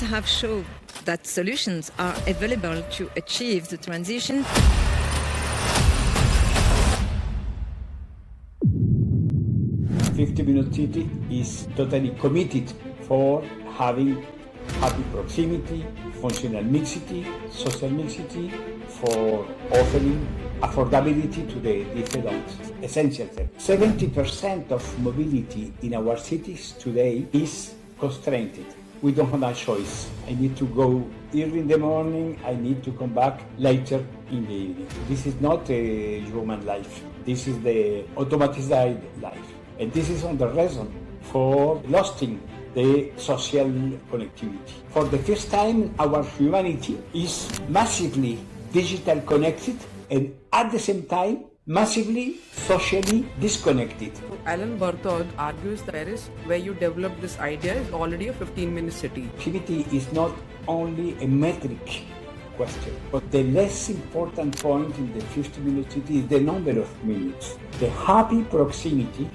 studies have shown that solutions are available to achieve the transition. "50-Minute City" is totally committed for having happy proximity, functional mixity, social mixity, for offering affordability to the different essentials. 70% of mobility in our cities today is constrained. We don't have a choice. I need to go early in the morning, I need to come back later in the evening. This is not a human life. This is the automatized life. And this is the reason for losing the social connectivity. For the first time, our humanity is massively digital connected and at the same time massively socially disconnected. Alan Barthod argues that Paris, where you developed this idea, is already a 15-minute city. Activity is not only a metric question, but the less important point in the 50-minute city is the number of minutes. The happy proximity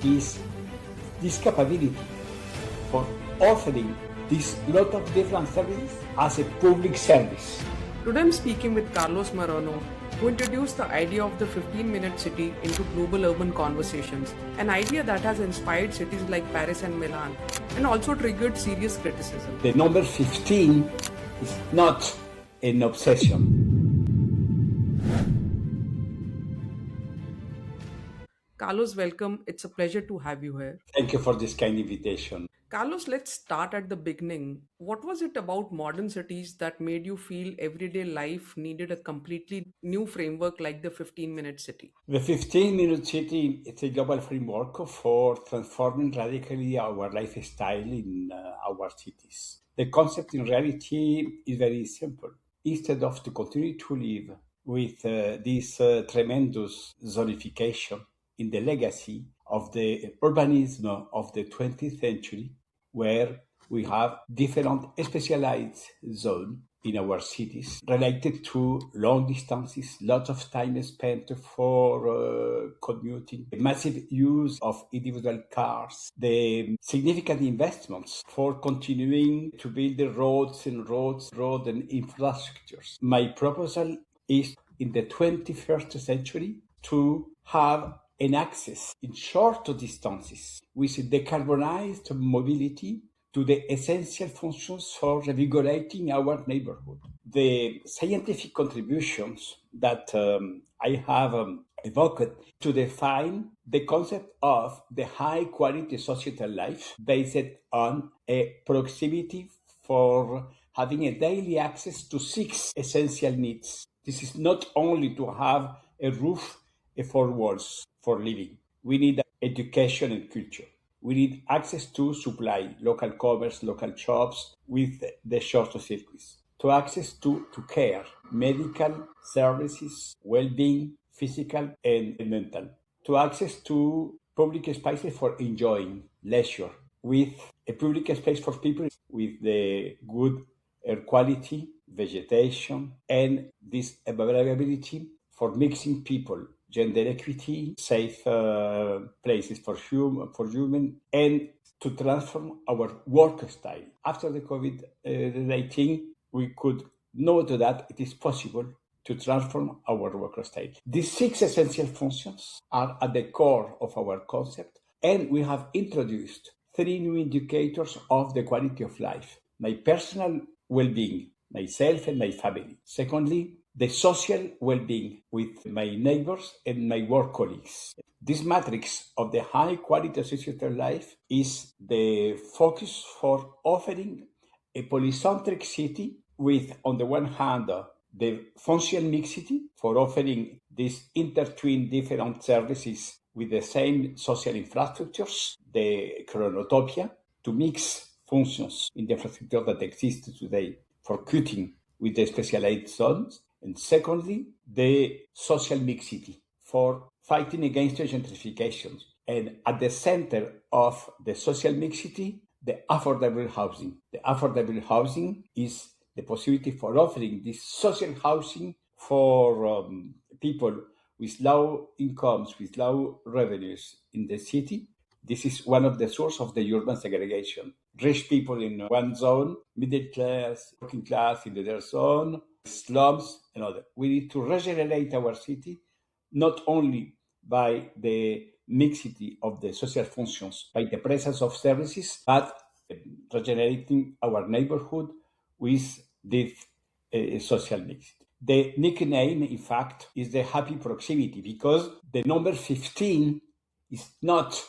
is this capability for offering this lot of different services as a public service. Today I'm speaking with Carlos Moreno, who introduced the idea of the 15-minute city into global urban conversations, an idea that has inspired cities like Paris and Milan, and also triggered serious criticism. The number 15 is not an obsession. Carlos, welcome. It's a pleasure to have you here. Thank you for this kind invitation. Carlos, let's start at the beginning. What was it about modern cities that made you feel everyday life needed a completely new framework like the 15-minute city? The 15-minute city is a global framework for transforming radically our lifestyle in our cities. The concept in reality is very simple. Instead of to continue to live with this tremendous zonification in the legacy of the urbanism of the 20th century, where we have different specialized zones in our cities related to long distances, lots of time spent for commuting, massive use of individual cars, the significant investments for continuing to build the roads and infrastructures. My proposal is in the 21st century to have an access in short distances with decarbonized mobility to the essential functions for revigorating our neighborhood. The scientific contributions that I have evoked to define the concept of the high quality societal life based on a proximity for having a daily access to 6 essential needs. This is not only to have a roof and 4 walls for living. We need education and culture. We need access to supply, local commerce, local shops with the short circuits. To access to care, medical services, well-being, physical and mental. To access to public spaces for enjoying leisure, with a public space for people with the good air quality, vegetation, and this availability for mixing people, gender equity, safe places for human, and to transform our work style. After the COVID-19, we could note that it is possible to transform our work style. These 6 essential functions are at the core of our concept, and we have introduced 3 new indicators of the quality of life. My personal well-being, myself and my family. Secondly, the social well-being with my neighbors and my work colleagues. This matrix of the high quality societal life is the focus for offering a polycentric city with, on the one hand, the functional mixity for offering these intertwined different services with the same social infrastructures, the Utopia, to mix functions in the infrastructure that exists today for cutting with the specialized zones. And secondly, the social mixity for fighting against gentrification. And at the center of the social mixity, the affordable housing. The affordable housing is the possibility for offering this social housing for people with low incomes, with low revenues in the city, This is one of the sources of the urban segregation. Rich people in one zone, middle class, working class in the other zone, slums, and other. We need to regenerate our city, not only by the mixity of the social functions, by the presence of services, but regenerating our neighborhood with this social mix. The nickname, in fact, is the happy proximity because the number 15 is not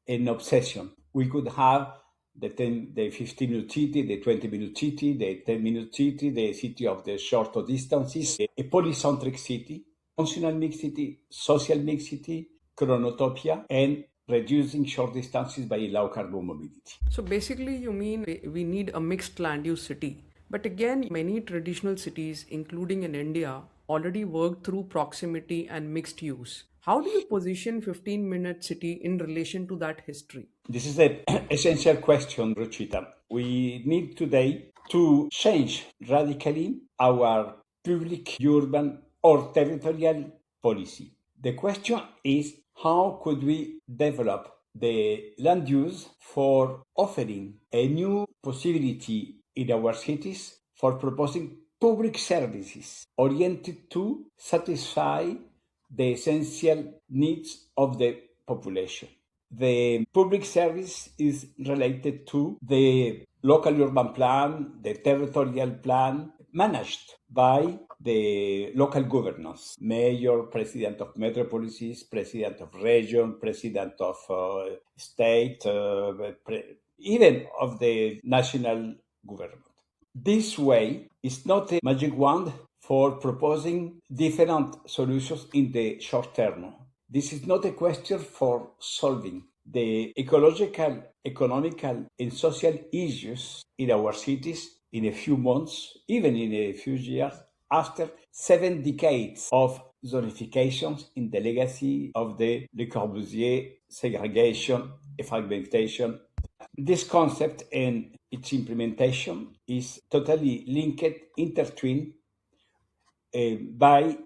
an obsession. We could have the 15-minute city, the 20-minute city, the 10-minute city, the city of the shorter distances, a polycentric city, functional mixity, social mixity, chronotopia, and reducing short distances by low carbon mobility. So basically, you mean we need a mixed land use city. But again, many traditional cities, including in India, already work through proximity and mixed use. How do you position 15-minute city in relation to that history? This is an essential question, Ruchita. We need today to change radically our public, urban, or territorial policy. The question is how could we develop the land use for offering a new possibility in our cities for proposing public services oriented to satisfy the essential needs of the population. The public service is related to the local urban plan, the territorial plan, managed by the local governance, mayor, president of metropolises, president of region, president of state, even of the national government. This way is not a magic wand for proposing different solutions in the short term. This is not a question for solving the ecological, economical, and social issues in our cities in a few months, even in a few years, after 7 decades of zonifications in the legacy of the Le Corbusier segregation and fragmentation. This concept and its implementation is totally linked, intertwined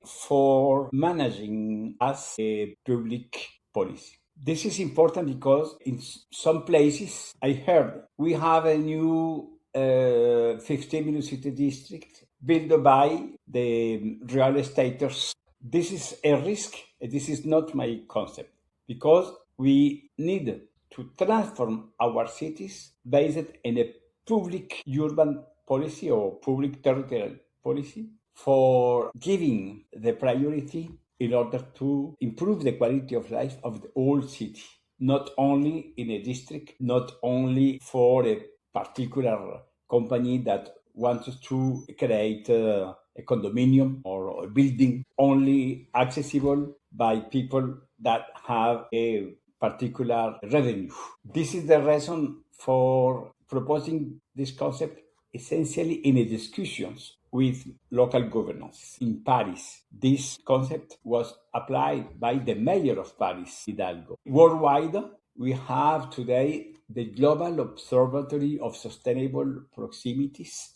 for managing as a public policy. This is important because in some places I heard we have a new 15-minute city district built by the real estaters. This is a risk. This is not my concept because we need to transform our cities based on a public urban policy or public territorial policy for giving the priority in order to improve the quality of life of the whole city, not only in a district, not only for a particular company that wants to create a condominium or a building only accessible by people that have a particular revenue. This is the reason for proposing this concept essentially in a discussions with local governance. In Paris, this concept was applied by the mayor of Paris, Hidalgo. Worldwide, we have today the Global Observatory of Sustainable Proximities.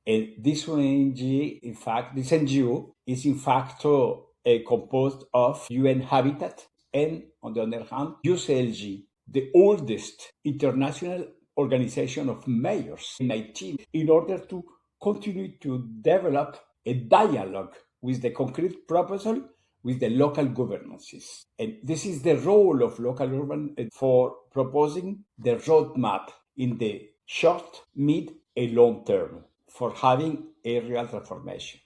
And this ONG, in fact, this NGO is in fact composed of UN Habitat and, on the other hand, UCLG, the oldest international organization of mayors in IT, in order to continue to develop a dialogue with the concrete proposal with the local governances. And this is the role of local urban for proposing the roadmap in the short, mid, and long term for having a real transformation.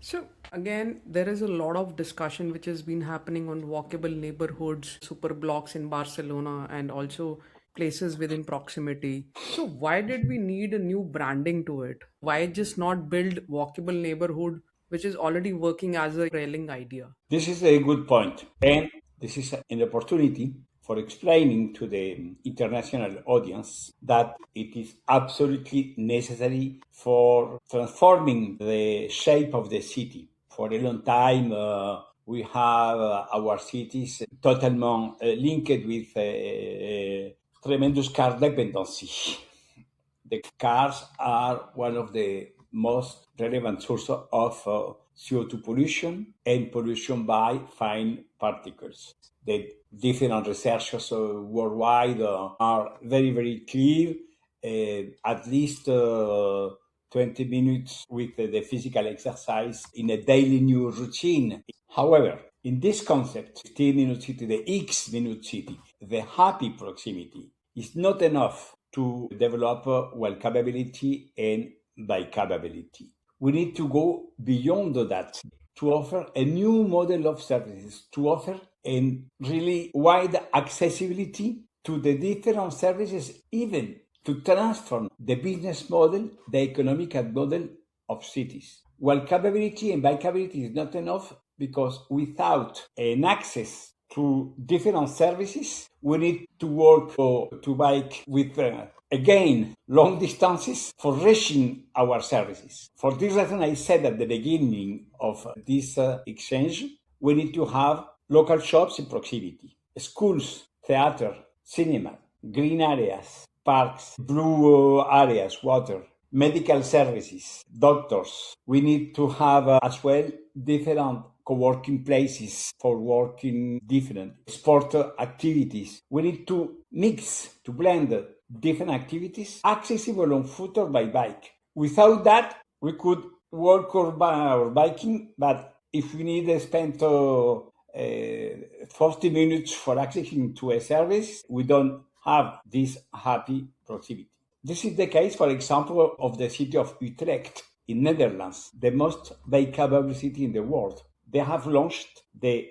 So again, there is a lot of discussion which has been happening on walkable neighborhoods, super blocks in Barcelona, and also places within proximity. So why did we need a new branding to it? Why just not build walkable neighborhood, which is already working as a railing idea? This is a good point, and this is an opportunity for explaining to the international audience that it is absolutely necessary for transforming the shape of the city. For a long time, we have our cities totally linked with tremendous car dependency. The cars are one of the most relevant sources of CO2 pollution and pollution by fine particles. The different researchers worldwide are very, very clear. At least 20 minutes with the physical exercise in a daily new routine. However, in this concept, 15-minute city, the X-minute city, the happy proximity, is not enough to develop walkability and bikeability. We need to go beyond that to offer a new model of services, to offer a really wide accessibility to the different services, even to transform the business model, the economical model of cities. While capability and bikeability is not enough, because without an access to different services, we need to work to bike with, again, long distances for reaching our services. For this reason, I said at the beginning of this exchange, we need to have local shops in proximity, schools, theater, cinema, green areas, parks, blue areas, water, medical services, doctors. We need to have as well different co-working places for working different sport activities. We need to mix, to blend different activities accessible on foot or by bike. Without that, we could walk or biking, but if we need to spend 40 minutes for accessing to a service, we don't have this happy proximity. This is the case, for example, of the city of Utrecht in Netherlands, the most bikeable city in the world. They have launched the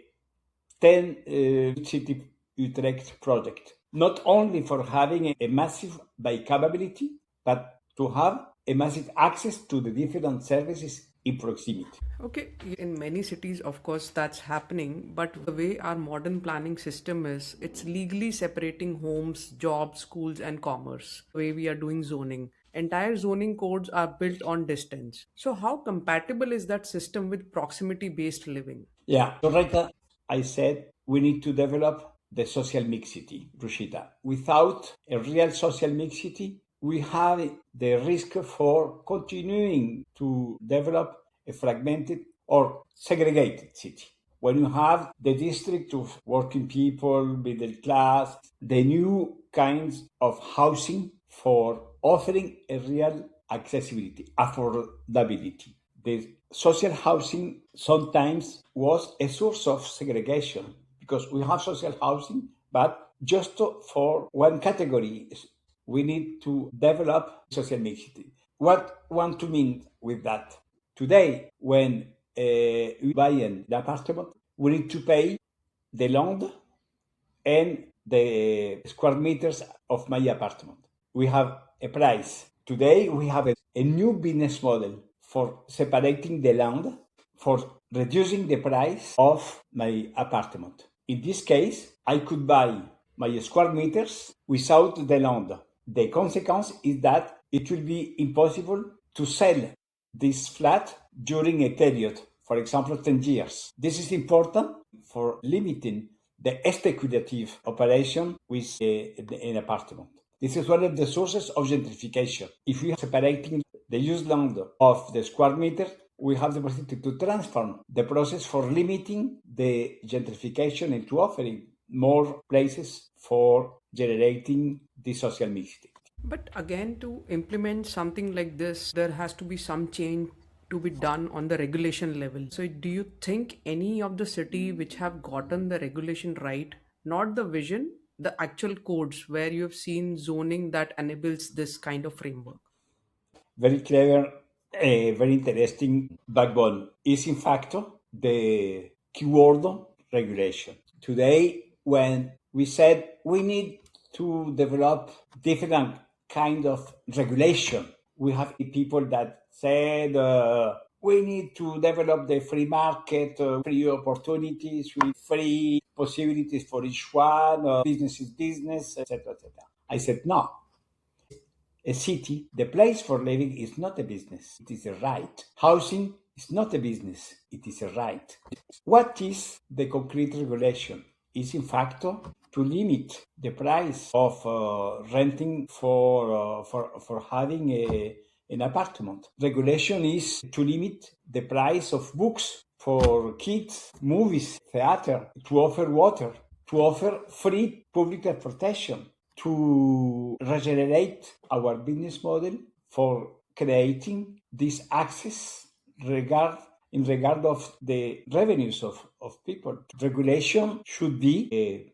10 City Utrecht project, not only for having a massive bikeability, but to have a massive access to the different services in proximity. Okay, in many cities, of course, that's happening, but the way our modern planning system is, it's legally separating homes, jobs, schools, and commerce. The way we are doing zoning. Entire zoning codes are built on distance. So, how compatible is that system with proximity based living? Yeah, so right, I said we need to develop the social mixity, Ruchita. Without a real social mixity, we have the risk for continuing to develop a fragmented or segregated city. When you have the district of working people, middle class, the new kinds of housing for offering a real accessibility, affordability. The social housing sometimes was a source of segregation because we have social housing, but just for one category. We need to develop social mixity. What I want to mean with that? Today, when we buy an apartment, we need to pay the land and the square meters of my apartment. We have a price. Today, we have a new business model for separating the land, for reducing the price of my apartment. In this case, I could buy my square meters without the land. The consequence is that it will be impossible to sell this flat during a period, for example, 10 years. This is important for limiting the speculative operation with an apartment. This is one of the sources of gentrification. If we are separating the used land of the square meter, we have the possibility to transform the process for limiting the gentrification and to offering more places for generating the social mixity. But again, to implement something like this, there has to be some change to be done on the regulation level. So, do you think any of the city which have gotten the regulation right, not the vision, the actual codes where you have seen zoning that enables this kind of framework? Very clever, very interesting backbone is in fact the keyword regulation. Today, when we said we need to develop different kind of regulation, we have people that said we need to develop the free market, free opportunities with free possibilities for each one, business is business, etc., etc. I said no. A city, the place for living is not a business, it is a right. Housing is not a business, it is a right. What is the concrete regulation? Is in fact to limit the price of renting for having an apartment. Regulation is to limit the price of books for kids, movies, theater, to offer water, to offer free public transportation, to regenerate our business model for creating this access in regard of the revenues of people. Regulation should be a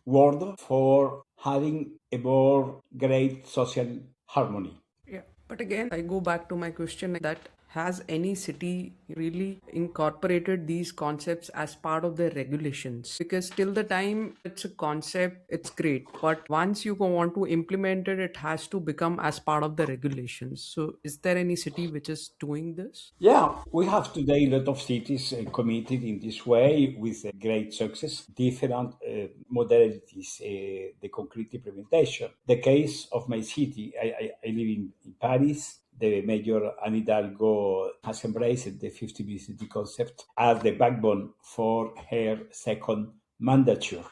word for having a more great social harmony. Yeah, but again, I go back to my question that has any city really incorporated these concepts as part of their regulations? Because till the time it's a concept, it's great. But once you want to implement it, it has to become as part of the regulations. So is there any city which is doing this? Yeah, we have today a lot of cities committed in this way with great success, different modalities, the concrete implementation. The case of my city, I live in Paris. The Mayor Anne Hidalgo has embraced the 50 city concept as the backbone for her second mandature.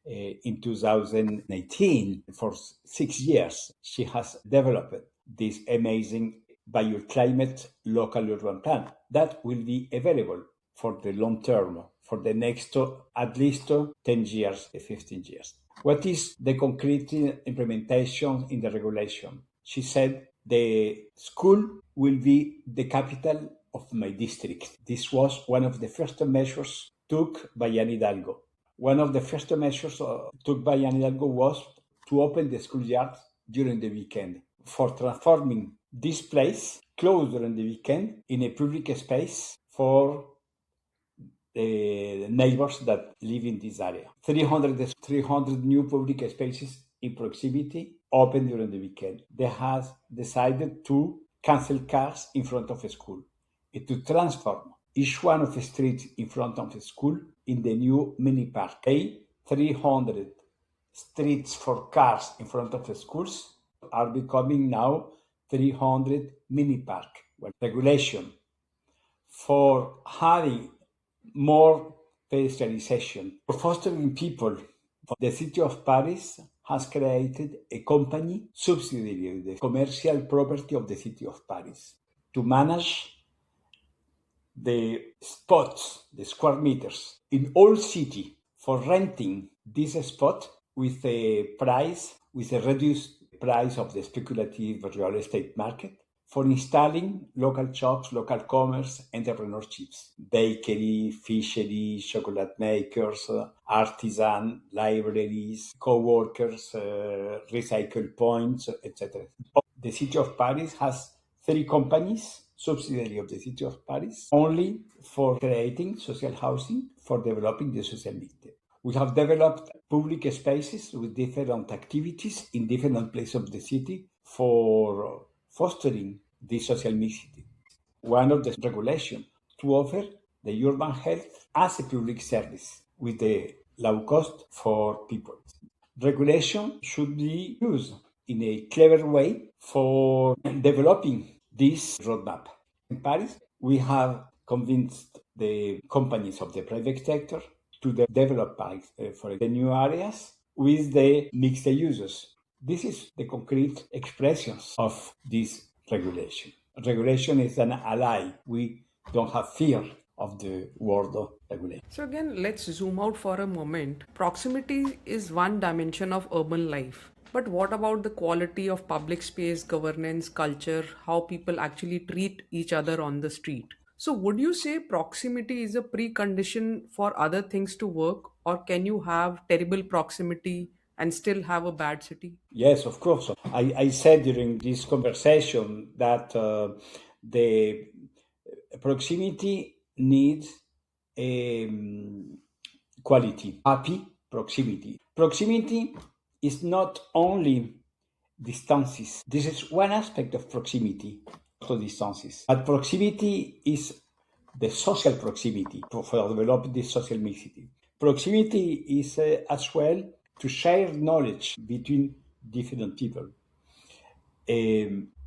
In 2019, for 6 years, she has developed this amazing bioclimate local urban plan that will be available for the long term, for the next at least 10 years, 15 years. What is the concrete implementation in the regulation? She said the school will be the capital of my district. This was one of the first measures took by Anne Hidalgo. One of the first measures took by Anne Hidalgo was to open the schoolyards during the weekend for transforming this place closed during the weekend in a public space for the neighbors that live in this area. 300 new public spaces in proximity open during the weekend. They have decided to cancel cars in front of a school and to transform each one of the streets in front of the school in the new mini park. 300 streets for cars in front of the schools are becoming now 300 mini park. Well, regulation for having more pedestrianization, for fostering people. The city of Paris has created a company subsidiary of the commercial property of the city of Paris to manage the spots, the square meters in all city for renting this spot with a reduced price of the speculative real estate market, for installing local shops, local commerce, entrepreneurships, bakery, fishery, chocolate makers, artisan, libraries, co-workers, recycle points, etc. The city of Paris has 3 companies, subsidiary of the city of Paris, only for creating social housing, for developing the social need. We have developed public spaces with different activities in different places of the city for fostering this social mixity. One of the regulations to offer the urban health as a public service with a low cost for people. Regulation should be used in a clever way for developing this roadmap. In Paris, we have convinced the companies of the private sector to develop parks for the new areas with the mixed users. This is the concrete expressions of this regulation. Regulation is an ally. We don't have fear of the word of regulation. So again, let's zoom out for a moment. Proximity is one dimension of urban life. But what about the quality of public space, governance, culture, how people actually treat each other on the street? So would you say proximity is a precondition for other things to work, or can you have terrible proximity and still have a bad city? Yes, of course. I said during this conversation that the proximity needs quality, happy proximity. Proximity is not only distances. This is one aspect of proximity, to distances. But proximity is the social proximity for developing this social mixity. Proximity is as well to share knowledge between different people.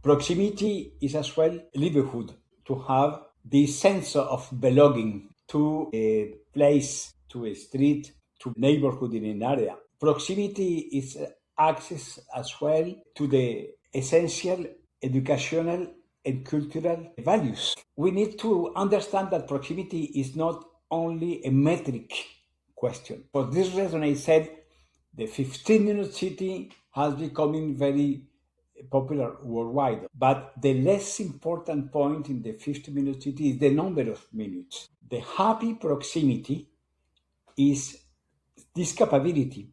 Proximity is as well livelihood, to have the sense of belonging to a place, to a street, to neighborhood in an area. Proximity is access as well to the essential educational and cultural values. We need to understand that proximity is not only a metric question. For this reason, I said the 15-minute city has become very popular worldwide. But the less important point in the 15-minute city is the number of minutes. The happy proximity is this capability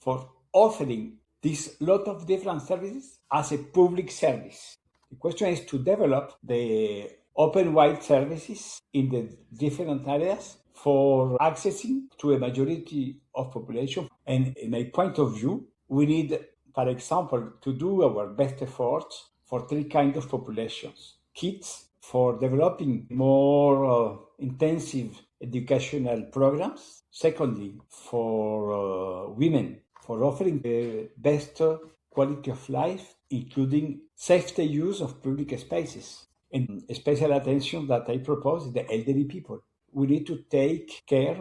for offering this lot of different services as a public service. The question is to develop the open wide services in the different areas for accessing to a majority of population. And in my point of view, we need, for example, to do our best efforts for three kinds of populations. Kids, for developing more intensive educational programs. Secondly, for women, for offering the best quality of life, including safety use of public spaces. And special attention that I propose is the elderly people. We need to take care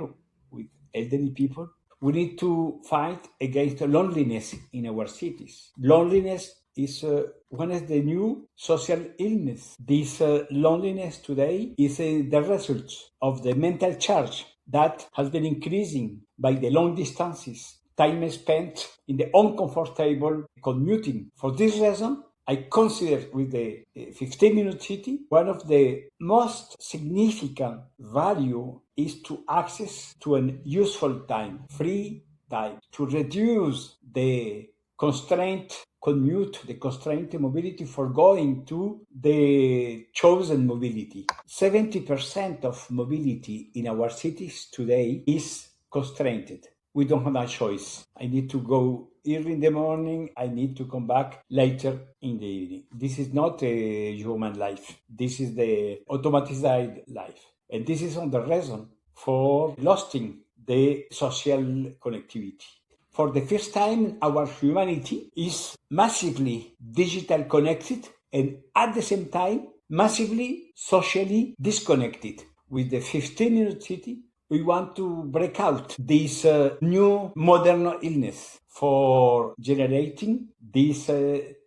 with elderly people. We need to fight against loneliness in our cities. Loneliness is one of the new social illness. This loneliness today is the result of the mental charge that has been increasing by the long distances, time spent in the uncomfortable commuting. For this reason, I consider with the 15-minute city, one of the most significant value is to access to an useful time, free time, to reduce the constraint commute, the constraint mobility for going to the chosen mobility. 70% of mobility in our cities today is constrained. We don't have a choice. I need to go early in the morning. I need to come back later in the evening. This is not a human life. This is the automatized life. And this is the reason for losing the social connectivity. For the first time, our humanity is massively digital connected and at the same time, massively socially disconnected. With the 15-minute city, we want to break out this new modern illness for generating this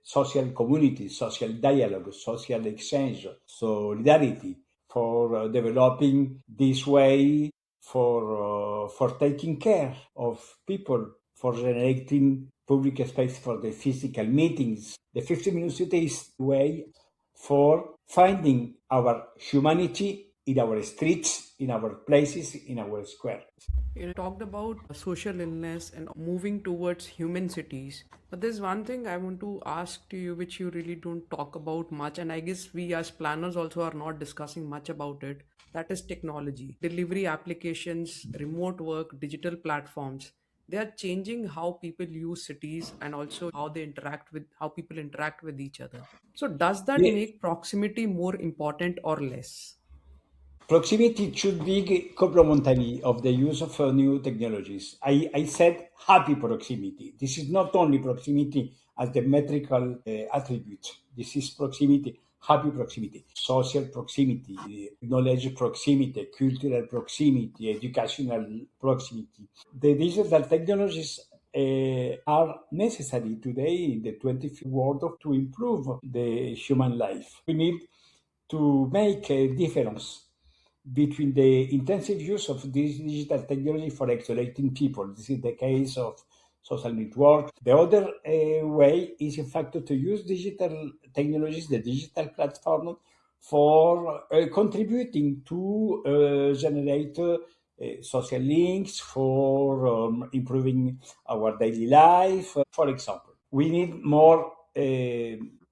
social community, social dialogue, social exchange, solidarity, for developing this way for taking care of people, for generating public space for the physical meetings. The 15-minute city is a way for finding our humanity in our streets, in our places, in our square. You talked about social illness and moving towards human cities. But there's one thing I want to ask to you, which you really don't talk about much, and I guess we as planners also are not discussing much about it. That is technology, delivery applications, remote work, digital platforms. They are changing how people use cities and also how people interact with each other. So does that Yeah. make proximity more important or less? Proximity should be complementary of the use of new technologies. I said happy proximity. This is not only proximity as the metrical attribute. This is proximity, happy proximity, social proximity, knowledge proximity, cultural proximity, educational proximity. The digital technologies are necessary today in the 21st world to improve the human life. We need to make a difference between the intensive use of this digital technology for isolating people. This is the case of social network. The other way is, in fact, to use digital technologies, the digital platform, for contributing to generate social links, for improving our daily life. For example, we need more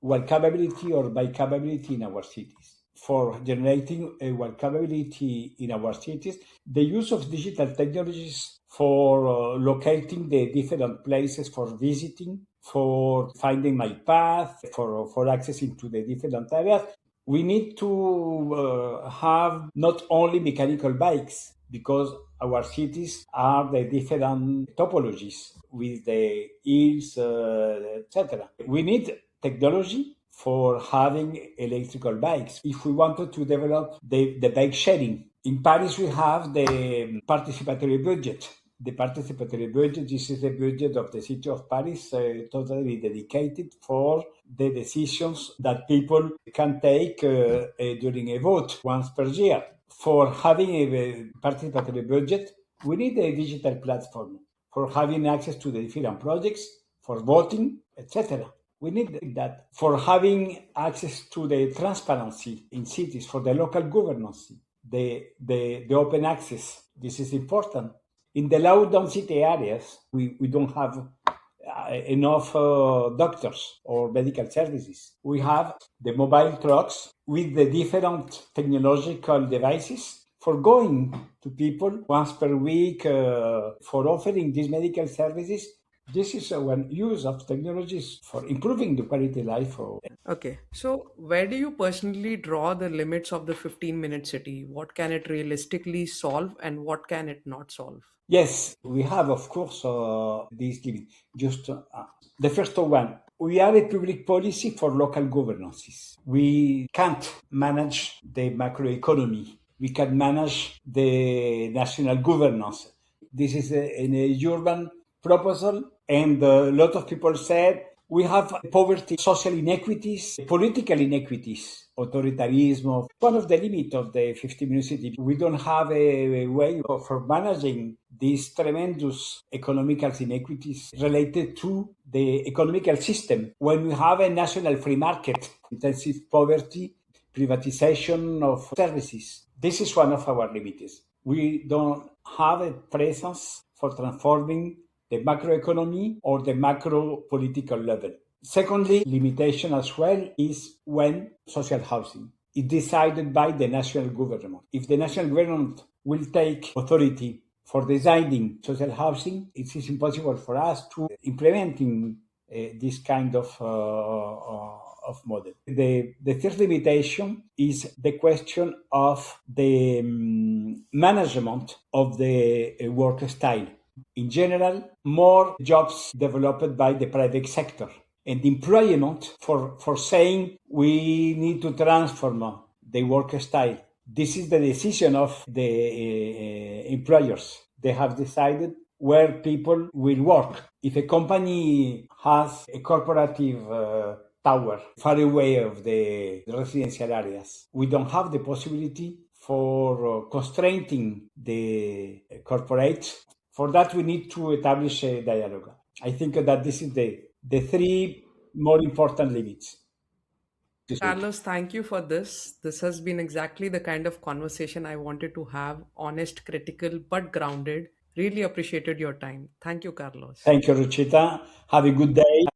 walkability or bikeability in our cities. For generating a walkability in our cities, the use of digital technologies for locating the different places for visiting, for finding my path, for accessing to the different areas. We need to have not only mechanical bikes, because our cities are the different topologies with the hills, etc. We need technology for having electrical bikes. If we wanted to develop the bike sharing, in Paris we have the participatory budget. The participatory budget, this is the budget of the city of Paris, totally dedicated for the decisions that people can take during a vote once per year. For having a participatory budget, We need a digital platform for having access to the different projects, for voting, etc. We need that for having access to the transparency in cities, for the local governance, the open access. This is important. In the low-down city areas, we don't have enough doctors or medical services. We have the mobile trucks with the different technological devices for going to people once per week for offering these medical services. This is one use of technologies for improving the quality of life. Okay, so where do you personally draw the limits of the 15-minute city? What can it realistically solve and what can it not solve? Yes, we have, of course, these limits. Just the first one, we are a public policy for local governances. We can't manage the macroeconomy. We can manage the national governance. This is a urban proposal, and a lot of people said we have poverty, social inequities, political inequities, authoritarianism. One of the limits of the 15-minute city, we don't have a way for managing these tremendous economical inequities related to the economical system. When we have a national free market, intensive poverty, privatization of services, this is one of our limits. We don't have a presence for transforming the macroeconomy or the macro political level. Secondly, limitation as well is when social housing is decided by the national government. If the national government will take authority for designing social housing, it is impossible for us to implementing this kind of model. The third limitation is the question of the management of the work style. In general, more jobs developed by the private sector and employment for saying we need to transform the work style. This is the decision of the employers. They have decided where people will work. If a company has a corporative tower far away of the residential areas, we don't have the possibility for constraining the corporates. For that, we need to establish a dialogue. I think that this is the three more important limits. Carlos, thank you for this. This has been exactly the kind of conversation I wanted to have honest, critical, but grounded. Really appreciated your time. Thank you, Carlos. Thank you, Ruchita. Have a good day.